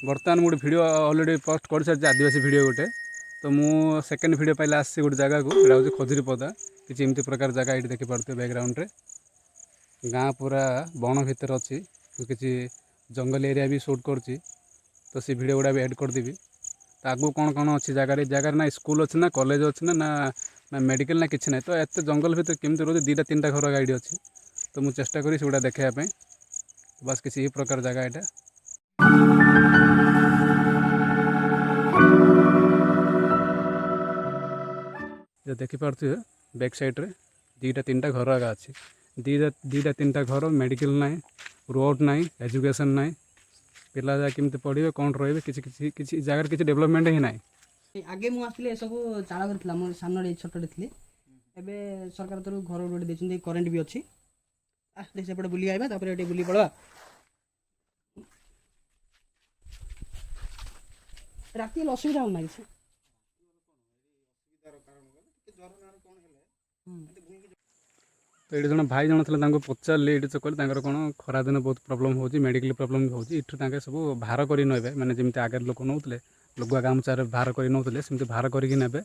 बर्तमान गोटे video already post कर सारी आदिवासी वीडियो गोटे तो मु सेकेंड वीडियो पहले आसी गोटे जगह को यहाँ हूँ खजुरी पदा किसी एमती प्रकार जगह ये देखिपे बैकग्राउंड रे गाँ पूरा बण भितर अच्छी किसी जंगल एरिया भी शूट कर तो से वीडियो गुड़ा भी एड करदेवी तो आगू कौन कौन अच्छी जगार ना स्कूल अच्छी ना कॉलेज अच्छी ना ना मेडिकल ना किसी ना तो एत जंगल भितर केमती रोचे दुईटा तीन घर गाड़ी अच्छी तो मुझे चेष्टा करी से देखापी बस किसी ये प्रकार जगह यहाँ जो देखिपे बैक साइड रे दुईटा तीन घर आगे अच्छी दुईटा तीन घर मेडिकल ना रोड ना एजुकेशन ना पिला जा केमती पढ़े कौन रे किसी जगार किसी डेवलपमेंट ही ना आगे मुझे सब चाल कर मोर सामने छोटे थी एवं सरकार तरफ घर गोटे देखते करेन्ट भी अच्छी सेपटे बुली आइबा तापर बुली पड़ा राति असुविधा होना किसी तो ये जन भाई जन थे पचारे ये तो कहले कौन खरा दिन बहुत प्रोब्लेम हो मेडिकल प्रोब्लेम भी होती सब बाहर कर नए मैंने जमी आगे लोक नौले लुगा गामचार बाहर कर नौले सेमती बाहर करके नेबे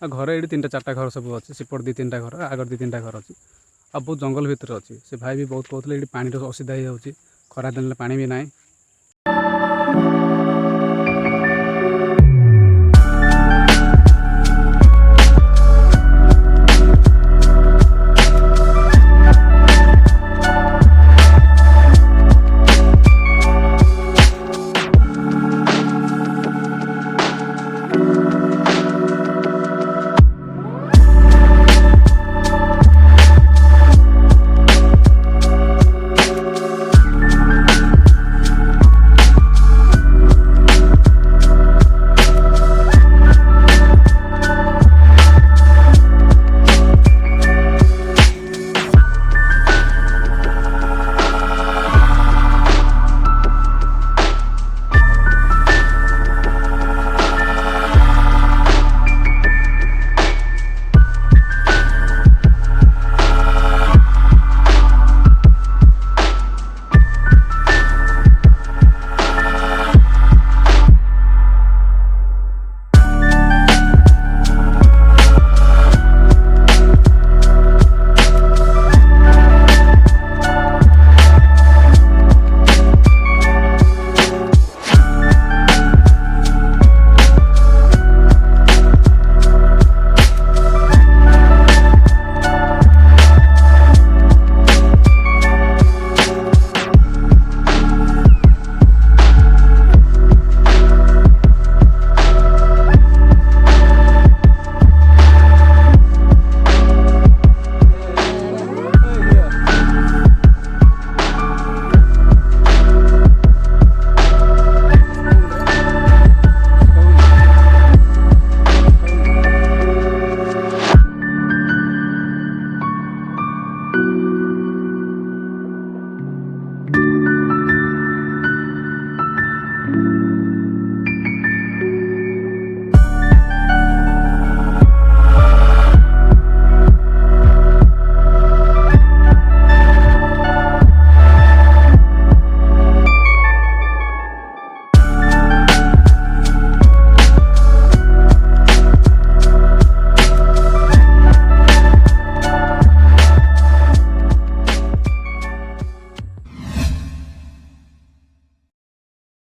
घर ये तीन चार्टा घर सब अच्छे सेपट दी तीन घर आगर दी तीन घर अच्छी आ बहुत जंगल भितर अच्छी से भाई भी बहुत कहते ये पानी असुविधा हो खरा दिन पानी भी ना